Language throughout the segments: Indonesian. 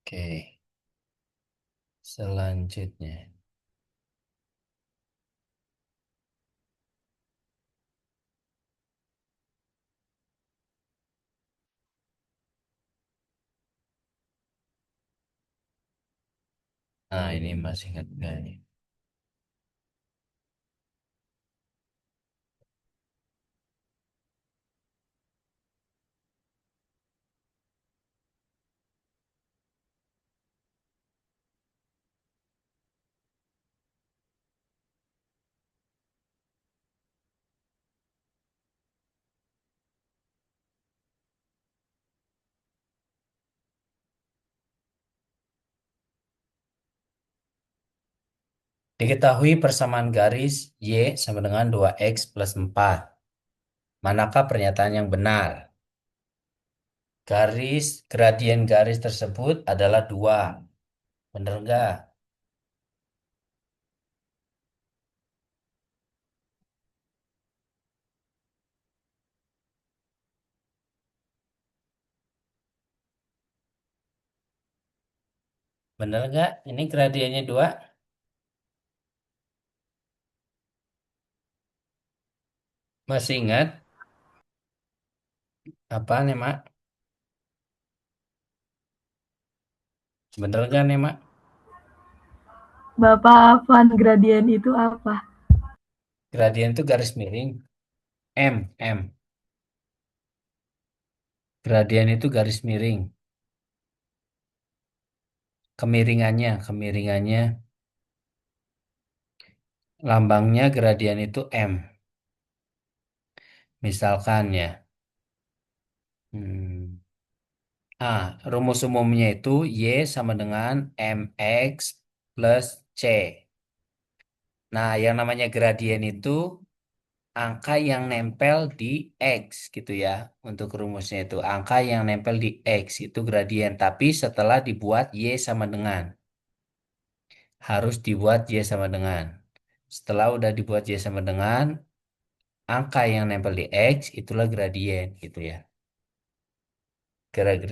Oke, selanjutnya. Nah, ini masih ingat nggak nih? Diketahui persamaan garis Y sama dengan 2X plus 4. Manakah pernyataan yang benar? Gradien garis tersebut adalah 2. Bener nggak? Bener nggak? Ini gradiennya 2. Masih ingat? Apa nih, Mak? Bener nggak nih, Mak? Bapak Afan, gradien itu apa? Gradien itu garis miring. M. Gradien itu garis miring. Kemiringannya. Lambangnya gradien itu M. Misalkan ya. Hmm. Rumus umumnya itu Y sama dengan MX plus C. Nah, yang namanya gradien itu angka yang nempel di X gitu ya. Untuk rumusnya itu angka yang nempel di X itu gradien. Tapi setelah dibuat Y sama dengan. Harus dibuat Y sama dengan. Setelah udah dibuat Y sama dengan, angka yang nempel di X itulah gradien gitu ya.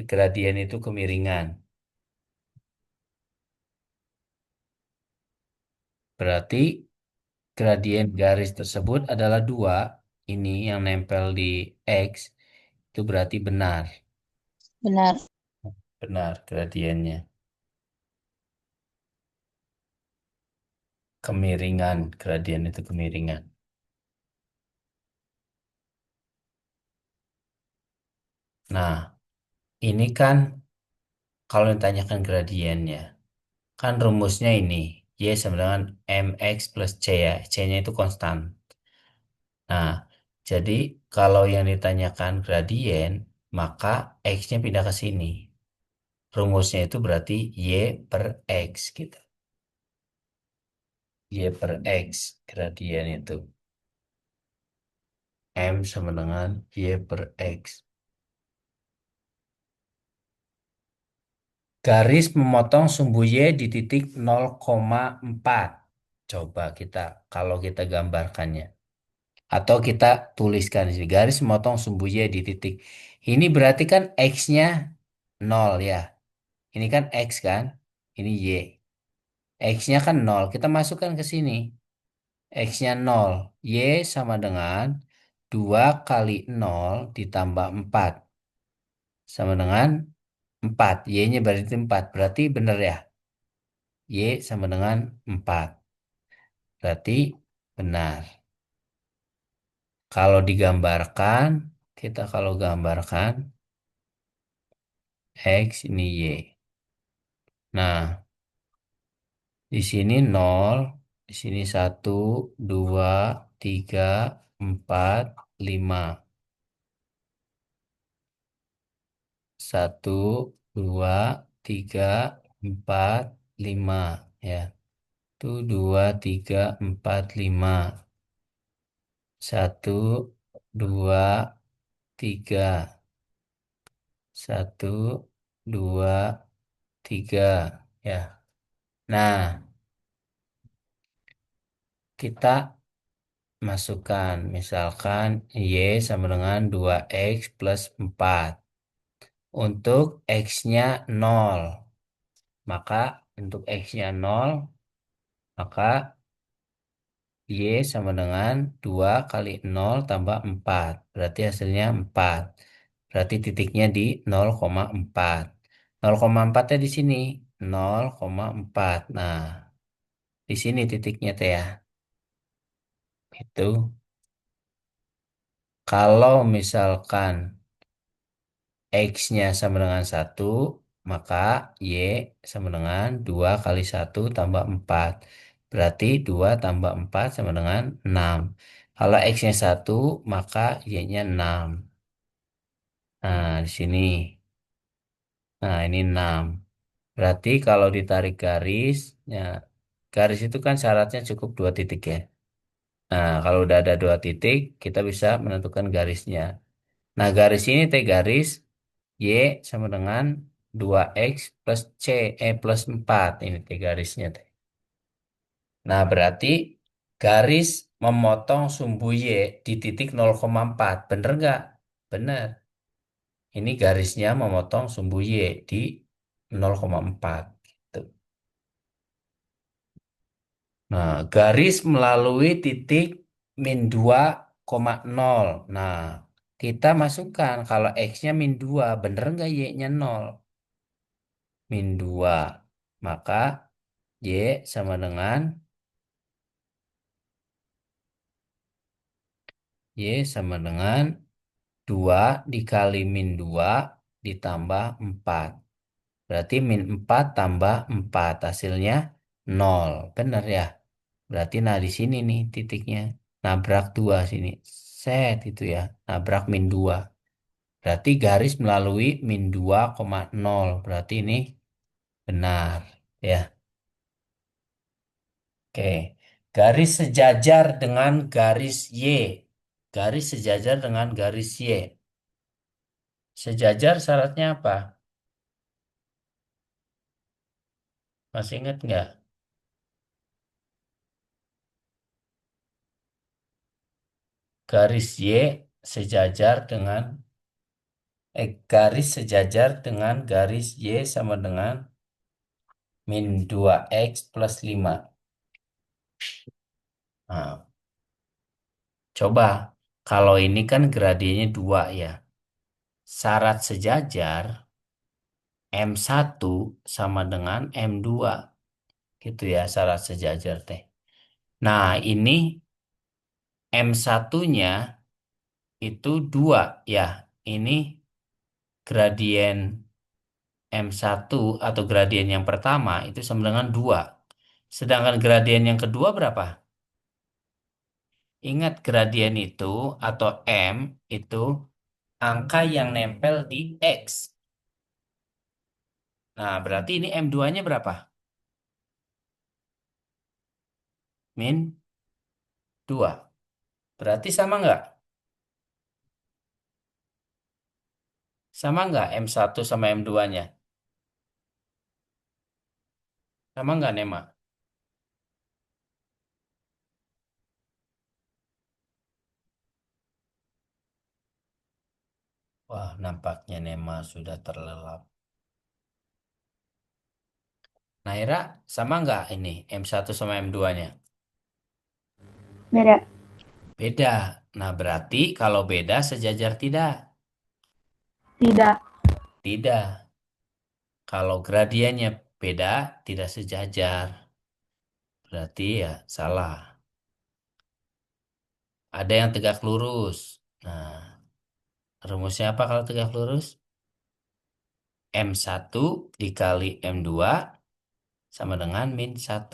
Gradien itu kemiringan. Berarti gradien garis tersebut adalah 2. Ini yang nempel di X itu berarti benar. Benar. Benar gradiennya. Kemiringan. Gradien itu kemiringan. Nah, ini kan kalau ditanyakan gradiennya. Kan rumusnya ini. Y sama dengan mx plus c ya. C-nya itu konstan. Nah, jadi kalau yang ditanyakan gradien, maka x-nya pindah ke sini. Rumusnya itu berarti y per x gitu. Y per x gradien itu. M sama dengan y per x. Garis memotong sumbu y di titik 0,4. Coba kalau kita gambarkannya. Atau kita tuliskan di sini. Garis memotong sumbu y di titik. Ini berarti kan x-nya 0 ya. Ini kan x kan. Ini y. X-nya kan 0. Kita masukkan ke sini. X-nya 0. Y sama dengan 2 kali 0 ditambah 4. Sama dengan 4. Y-nya berarti 4. Berarti benar ya. Y sama dengan 4. Berarti benar. Kalau digambarkan, kalau gambarkan, X ini Y. Nah, di sini 0, di sini 1, 2, 3, 4, 5. 1, 2, 3, 4, 5. Ya, itu 2, 3, 4, 5. 1, 2, 3. 1, 2, 3. Ya. Nah, kita masukkan misalkan Y sama dengan 2X plus 4. Untuk X-nya 0. Maka untuk X-nya 0, maka Y sama dengan 2 kali 0 tambah 4. Berarti hasilnya 4. Berarti titiknya di 0,4. 0,4-nya di sini. 0,4. Nah, di sini titiknya teh ya. Itu. Kalau misalkan X-nya sama dengan 1, maka Y sama dengan 2 kali 1 tambah 4. Berarti 2 tambah 4 sama dengan 6. Kalau X-nya 1, maka Y-nya 6. Nah, di sini. Nah, ini 6. Berarti kalau ditarik garis, ya, garis itu kan syaratnya cukup 2 titik ya. Nah, kalau udah ada 2 titik, kita bisa menentukan garisnya. Nah, garis ini T garis Y sama dengan 2X plus C, plus 4. Ini T garisnya. T. Nah, berarti garis memotong sumbu Y di titik 0,4. Bener nggak? Bener. Ini garisnya memotong sumbu Y di 0,4. Gitu. Nah, garis melalui titik min 2,0. Nah, kita masukkan kalau X-nya min 2, bener nggak Y-nya 0? Min 2. Maka Y sama dengan Y sama dengan 2 dikali min 2 ditambah 4. Berarti min 4 tambah 4 hasilnya 0. Bener ya? Berarti nah di sini nih titiknya. Nabrak 2 sini. Set itu ya. Nabrak min 2. Berarti garis melalui min 2,0. Berarti ini benar. Ya. Oke. Garis sejajar dengan garis Y. Garis sejajar dengan garis Y. Sejajar syaratnya apa? Masih ingat nggak? Garis Y sejajar dengan garis sejajar dengan garis Y sama dengan min 2X plus 5. Nah, coba kalau ini kan gradiennya 2 ya. Syarat sejajar M1 sama dengan M2. Gitu ya syarat sejajar teh. Nah, ini M1-nya itu 2 ya. Ini gradien M1 atau gradien yang pertama itu sama dengan 2. Sedangkan gradien yang kedua berapa? Ingat gradien itu atau M itu angka yang nempel di X. Nah, berarti ini M2-nya berapa? Min 2. Berarti sama nggak? Sama nggak M1 sama M2-nya? Sama nggak, Nema? Wah, nampaknya Nema sudah terlelap. Naira, sama nggak ini M1 sama M2-nya? Beda. Beda. Nah, berarti kalau beda sejajar tidak? Tidak. Tidak. Kalau gradiennya beda, tidak sejajar. Berarti ya salah. Ada yang tegak lurus. Nah, rumusnya apa kalau tegak lurus? M1 dikali M2 sama dengan min 1.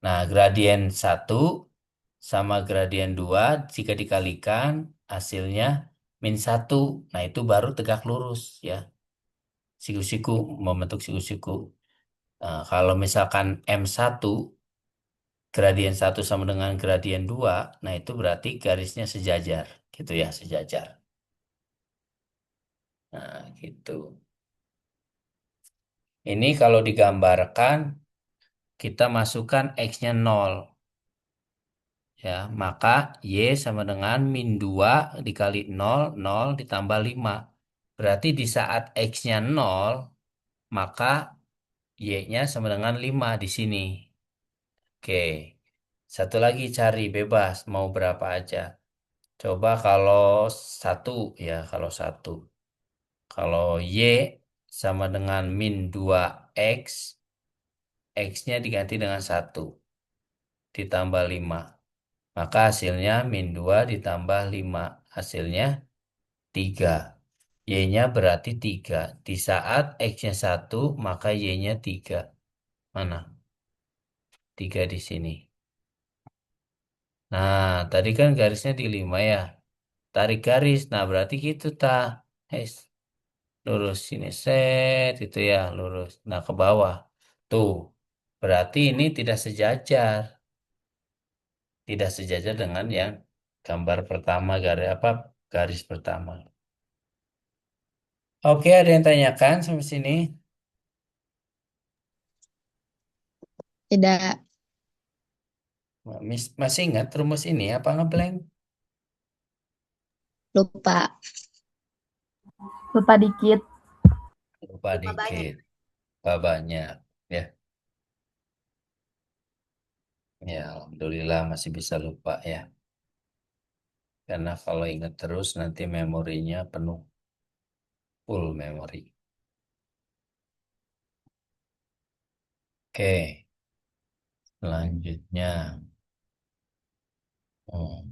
Nah, gradien 1 sama gradien 2 jika dikalikan hasilnya min 1. Nah, itu baru tegak lurus ya. Siku-siku, membentuk siku-siku. Nah, kalau misalkan M1 gradien 1 sama dengan gradien 2, nah itu berarti garisnya sejajar. Gitu ya, sejajar. Nah, gitu. Ini kalau digambarkan, kita masukkan X-nya 0. Ya, maka Y sama dengan min 2 dikali 0, 0 ditambah 5. Berarti di saat X-nya 0, maka Y-nya sama dengan 5 di sini. Oke. Satu lagi cari bebas, mau berapa aja. Coba kalau satu, ya kalau satu. Kalau Y sama dengan min 2X, X-nya diganti dengan satu ditambah 5. Maka hasilnya min 2 ditambah 5. Hasilnya 3. Y-nya berarti 3. Di saat X-nya satu maka Y-nya 3. Mana? 3 di sini. Nah, tadi kan garisnya di 5 ya. Tarik garis. Nah, berarti gitu ta. Hes, lurus sini set itu ya, lurus. Nah, ke bawah. Tuh. Berarti ini tidak sejajar. Tidak sejajar dengan yang gambar pertama, garis apa? Garis pertama. Oke, ada yang tanyakan sampai sini? Tidak. Masih ingat rumus ini apa ngeblank? Lupa. Lupa dikit. Lupa dikit. Lupa banyak. Ya, ya, alhamdulillah masih bisa lupa ya. Karena kalau ingat terus nanti memorinya penuh, full memori. Oke, selanjutnya. Oh,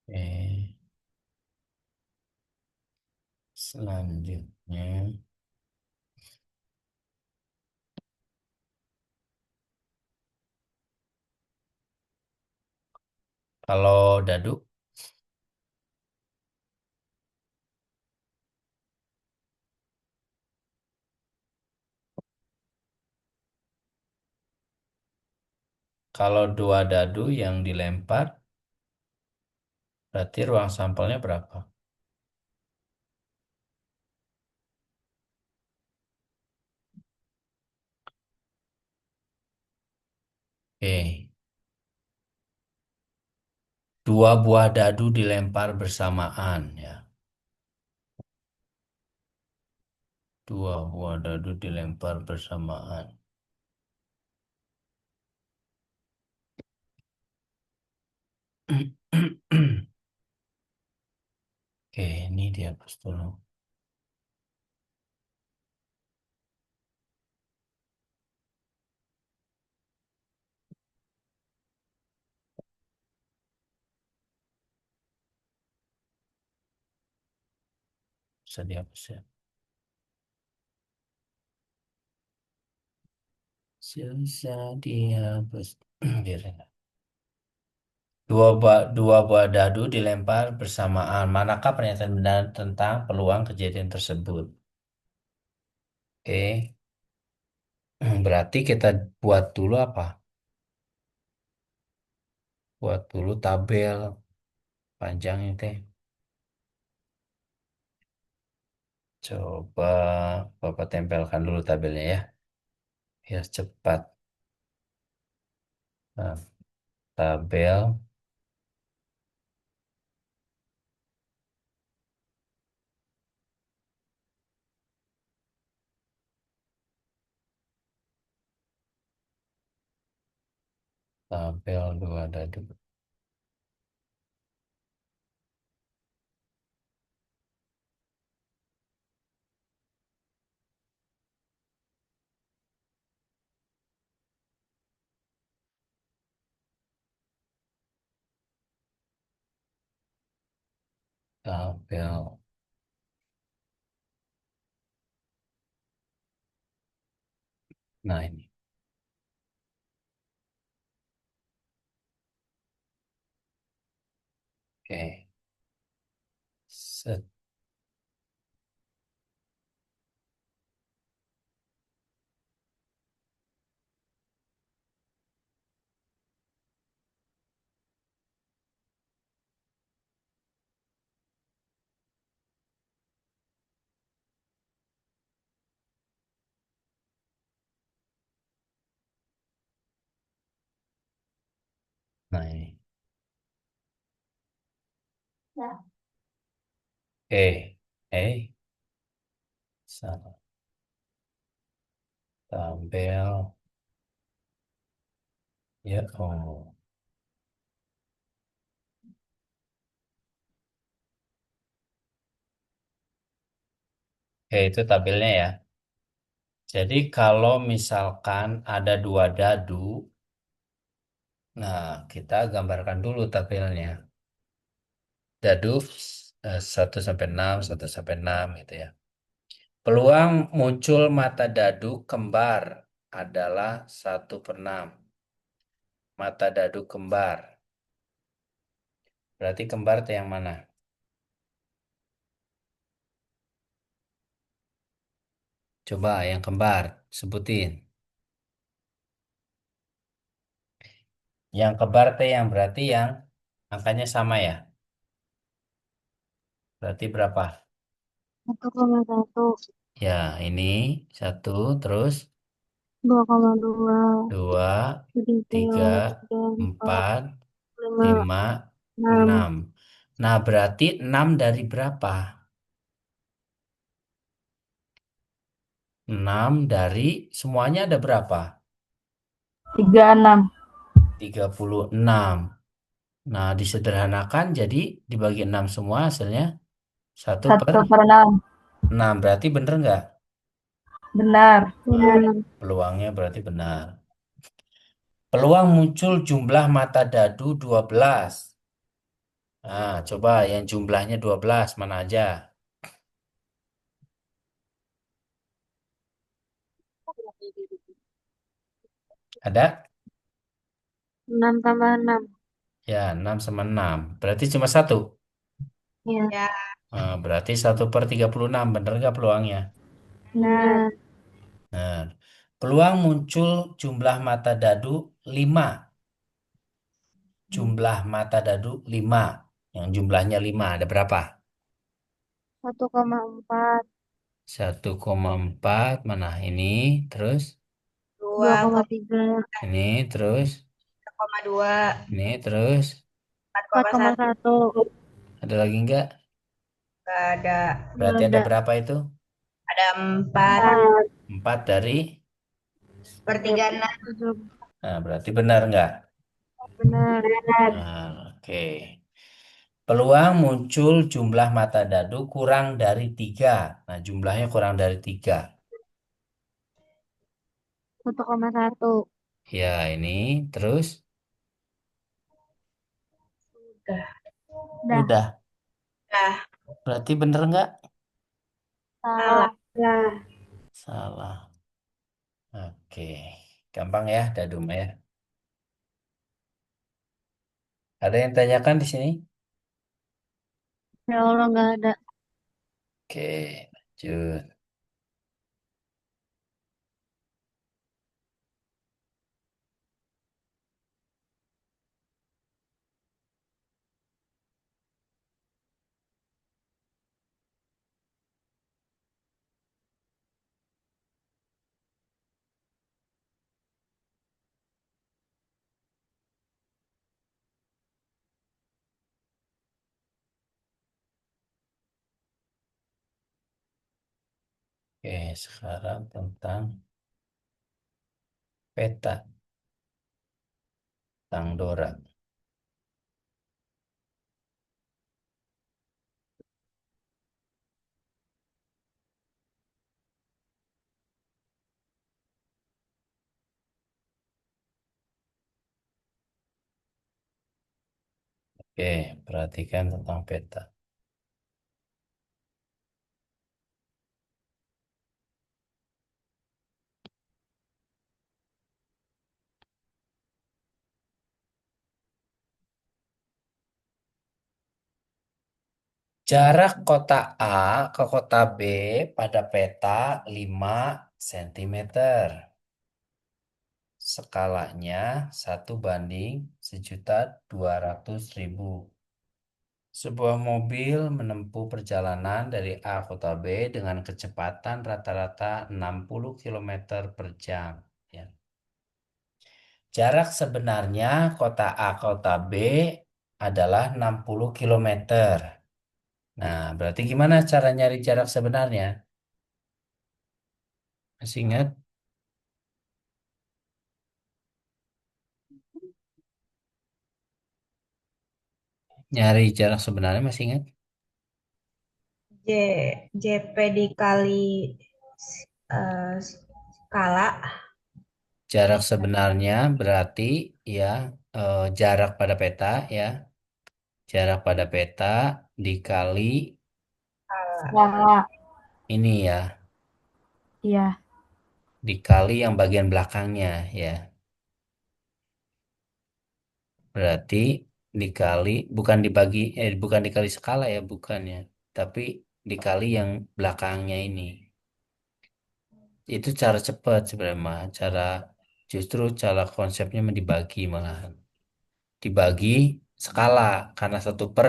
oke, selanjutnya. Kalau dadu, kalau dua dadu yang dilempar, berarti ruang sampelnya berapa? Oke, dua buah dadu dilempar bersamaan ya. Dua buah dadu dilempar bersamaan. Oke, ini dia hapus dulu. Bisa dihapus ya. Bisa dihapus. Biarin. Dua buah dadu dilempar bersamaan. Manakah pernyataan benar tentang peluang kejadian tersebut? Oke, berarti kita buat dulu apa? Buat dulu tabel panjang itu. Coba Bapak tempelkan dulu tabelnya ya, biar cepat. Nah, tabel, tabel dua dadu. Tabel, nah ini. Oke, set Nah ini. Eh, salah. Tabel. Ya, oh. Oke, itu tabelnya ya. Jadi kalau misalkan ada dua dadu, nah kita gambarkan dulu tabelnya. Dadu 1 sampai 6, 1 sampai 6 gitu ya. Peluang muncul mata dadu kembar adalah 1/6. Mata dadu kembar. Berarti kembar itu yang mana? Coba yang kembar, sebutin. Yang kembar itu yang berarti yang angkanya sama ya. Berarti berapa? 1,1, Ya, ini satu, terus 2,2, dua, 3, tiga, 3, 4, empat, 5, lima, 6. enam. Nah, berarti 6 dari berapa? 6 dari semuanya ada berapa? 36. 36. Nah, disederhanakan jadi dibagi 6 semua hasilnya satu per 1/6. 6. Berarti bener nggak? Benar. Benar. Peluangnya berarti benar. Peluang muncul jumlah mata dadu 12. Nah, coba yang jumlahnya 12 mana aja? Ada? 6 tambah 6. Ya, 6 sama 6. Berarti cuma satu. Iya. Ya. Nah, berarti 1/36. Bener nggak peluangnya? Benar. Nah, peluang muncul jumlah mata dadu 5. Jumlah mata dadu 5. Yang jumlahnya 5. Ada berapa? 1,4. 1,4. Mana ini? Terus? 2,3. Ini terus? 2,2. Ini terus? 4,1. Ada lagi nggak? Nggak ada. Nggak Berarti ada ada. berapa itu? Ada 4. 4 dari? 1/3. Nah, berarti benar nggak? Benar. Benar. Nah, oke. Peluang muncul jumlah mata dadu kurang dari 3. Nah, jumlahnya kurang dari 3. 1,1. Ya, ini terus? Udah. Udah. Udah. Udah. Berarti bener nggak? Salah. Lah. Salah. Oke. Gampang ya, dadu mah ya. Ada yang tanyakan di sini? Ya Allah nggak ada. Oke, lanjut. Oke, sekarang tentang peta Tangdora. Oke, perhatikan tentang peta. Jarak kota A ke kota B pada peta 5 cm. Skalanya 1/1.200.000. Sebuah mobil menempuh perjalanan dari A kota B dengan kecepatan rata-rata 60 km per jam. Ya. Jarak sebenarnya kota A kota B adalah 60 kilometer. Nah, berarti gimana cara nyari jarak sebenarnya? Masih ingat? Nyari jarak sebenarnya masih ingat? J, JP dikali skala Jarak dikali sebenarnya berarti ya jarak pada peta ya. Jarak pada peta dikali skala. ini ya, Iya. dikali yang bagian belakangnya ya. Berarti dikali bukan dibagi bukan dikali skala ya, bukan ya. Tapi dikali yang belakangnya ini. Itu cara cepat sebenarnya, mah. Justru cara konsepnya mah dibagi malahan. Dibagi skala karena satu per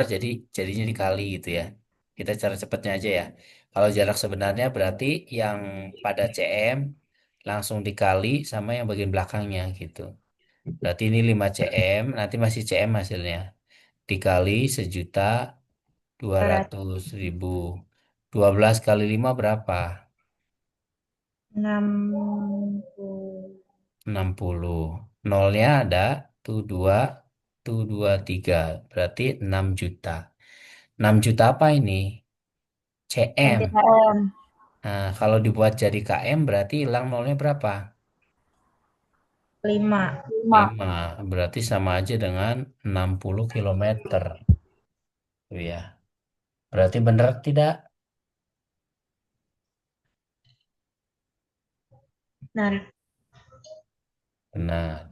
jadinya dikali gitu ya. Kita cara cepatnya aja ya. Kalau jarak sebenarnya berarti yang pada cm langsung dikali sama yang bagian belakangnya gitu. Berarti ini 5 cm, nanti masih cm hasilnya. Dikali 1.200.000. 12 kali 5 berapa? 60. 60. Nolnya ada tuh 2, tuh 2, 3. Berarti 6 juta. 6 juta apa ini? CM. MTHM Nah, kalau dibuat jadi KM berarti hilang nolnya berapa? 5. 5. Berarti sama aja dengan 60 kilometer. Tuh ya. Berarti benar tidak? Benar. Benar.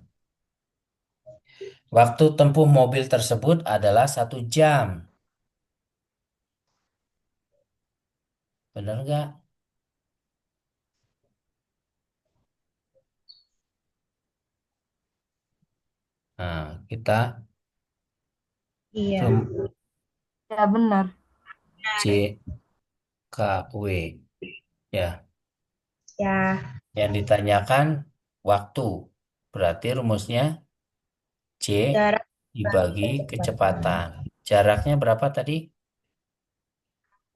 Waktu tempuh mobil tersebut adalah 1 jam. Benar nggak? Nah, kita Iya. rum Ya benar. C K W ya. Ya, Yang ditanyakan waktu. Berarti rumusnya C jarak bagi dibagi kecepatan kecepatan. Jaraknya berapa tadi?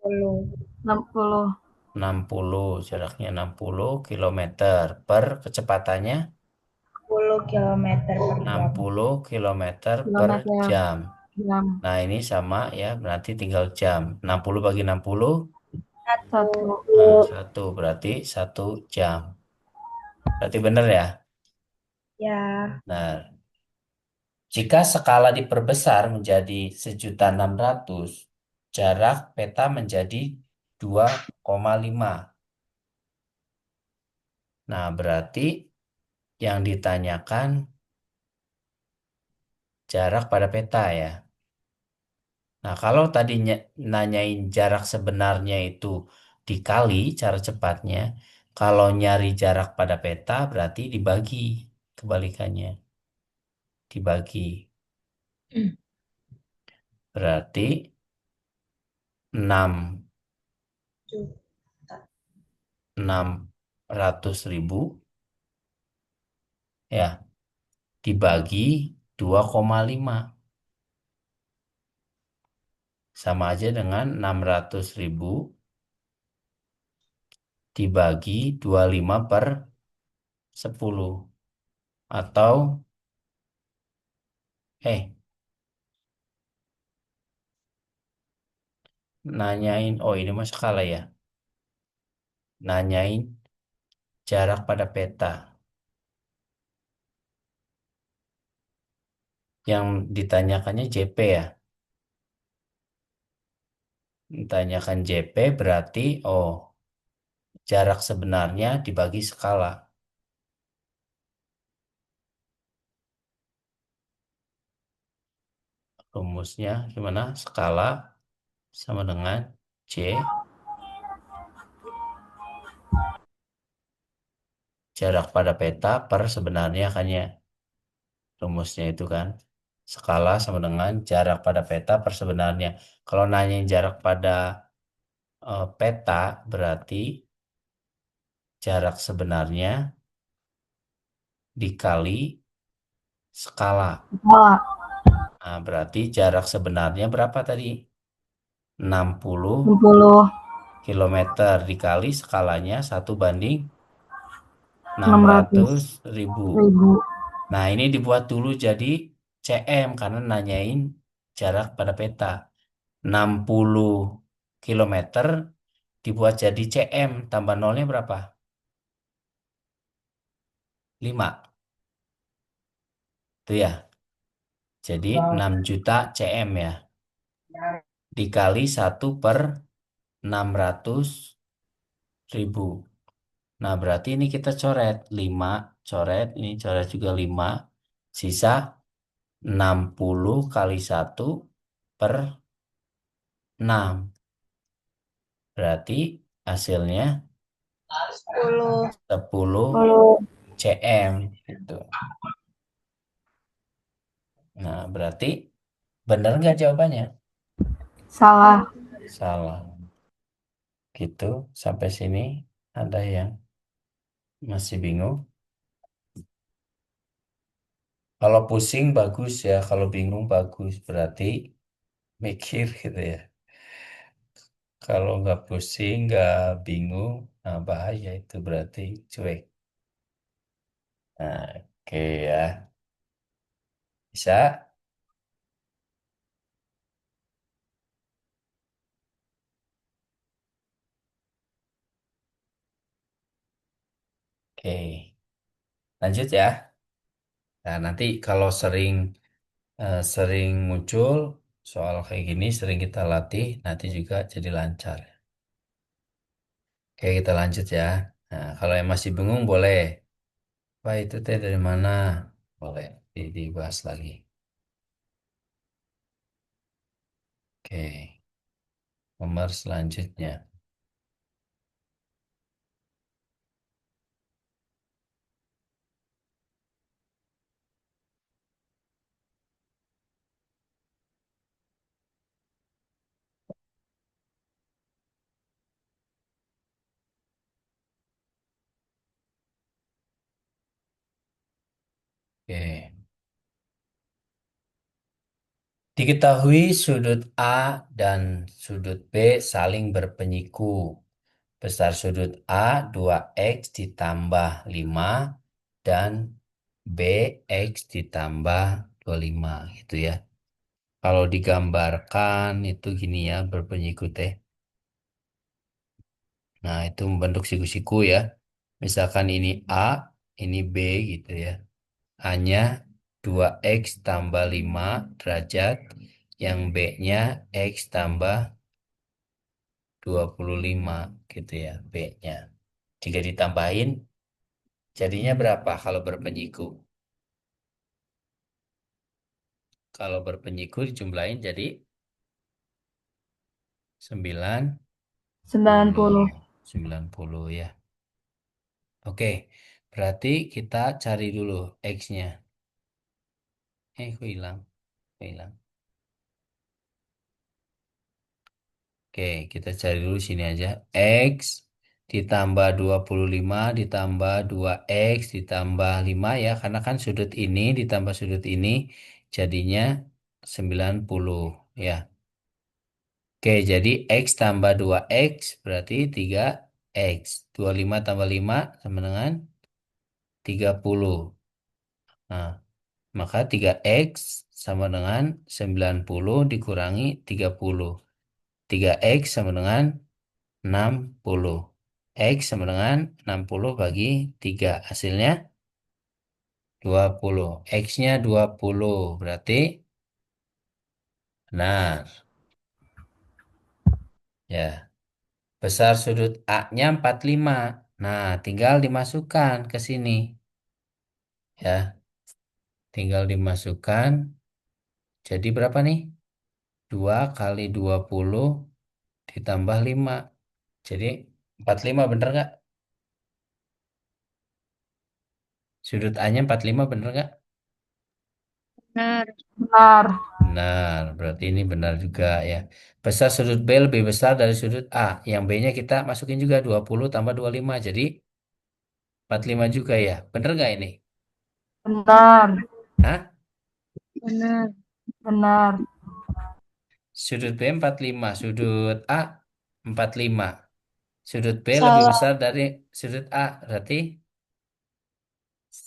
10. 60. 60. Jaraknya 60 kilometer per kecepatannya 10 km per jam. 60 kilometer per Kilometer jam. jam. Nah, ini sama ya, berarti tinggal jam. 60 bagi 60, Satu. nah, 1 berarti 1 jam. Berarti benar ya? Ya, Nah, jika skala diperbesar menjadi 1.600.000, jarak peta menjadi 2,5. Nah, berarti yang ditanyakan jarak pada peta ya. Nah, kalau tadinya nanyain jarak sebenarnya itu dikali cara cepatnya, kalau nyari jarak pada peta berarti dibagi kebalikannya, dibagi. Berarti 6 juta. 600.000 ya dibagi 2,5 sama aja dengan 600.000 dibagi 25 per 10 atau eh nanyain oh ini mas skala ya, nanyain jarak pada peta yang ditanyakannya JP ya, ditanyakan JP berarti oh jarak sebenarnya dibagi skala. Rumusnya gimana? Skala sama dengan C jarak pada peta per sebenarnya kan ya, rumusnya itu kan skala sama dengan jarak pada peta per sebenarnya. Kalau nanyain jarak pada peta berarti jarak sebenarnya dikali skala. Skala. Nah, berarti jarak sebenarnya berapa tadi? 60 60. kilometer dikali skalanya 1 banding enam 600 ratus ribu. ribu. Nah, ini dibuat dulu jadi cm karena nanyain jarak pada peta. 60 kilometer dibuat jadi cm, tambah nolnya berapa? 5. Itu ya. Jadi 6 juta cm ya. Dikali 1/600.000. Nah, berarti ini kita coret 5, coret, ini coret juga 5. Sisa 60 kali 1/6. Berarti hasilnya 10. 10 10. cm. Gitu. Nah, berarti benar nggak jawabannya? Salah. Salah. Gitu. Sampai sini ada yang masih bingung? Kalau pusing bagus ya, kalau bingung bagus. Berarti mikir gitu ya. Kalau nggak pusing, nggak bingung, nah bahaya itu berarti cuek. Nah, oke ya. Bisa? Oke. Lanjut ya. Nah, nanti kalau sering muncul soal kayak gini, sering kita latih, nanti juga jadi lancar. Oke, kita lanjut ya. Nah, kalau yang masih bingung boleh. Pak, itu teh dari mana? Boleh dibahas lagi. Oke, nomor selanjutnya. Oke. Diketahui sudut A dan sudut B saling berpenyiku. Besar sudut A 2x ditambah 5 dan B x ditambah 25 gitu ya. Kalau digambarkan itu gini ya berpenyiku teh. Nah, itu membentuk siku-siku ya. Misalkan ini A, ini B gitu ya. A-nya 2x tambah 5 derajat, yang B-nya x tambah 25 gitu ya, B-nya. Jika ditambahin, jadinya berapa kalau berpenyiku? Kalau berpenyiku dijumlahin jadi 90. 90. 90 ya. Oke, berarti kita cari dulu X-nya. Kok hilang? Kok hilang? Oke, kita cari dulu sini aja. X ditambah 25 ditambah 2x ditambah 5 ya. Karena kan sudut ini ditambah sudut ini jadinya 90 ya. Oke, jadi x tambah 2x berarti 3x. 25 tambah 5 sama dengan 30. Nah, maka 3x sama dengan 90 dikurangi 30. 3x sama dengan 60. X sama dengan 60 bagi 3. Hasilnya 20. X-nya 20. Berarti benar. Ya. Besar sudut A-nya 45. Nah, tinggal dimasukkan ke sini. Ya, tinggal dimasukkan. Jadi berapa nih? 2 kali 20 ditambah 5. Jadi 45 bener nggak? Sudut A-nya 45 bener nggak? Benar. Benar. Benar, berarti ini benar juga ya. Besar sudut B lebih besar dari sudut A. Yang B-nya kita masukin juga 20 tambah 25. Jadi 45 juga ya. Bener nggak ini? Benar. Hah? Benar. Benar. Sudut B 45, sudut A 45. Sudut B lebih Salah. besar dari sudut A, berarti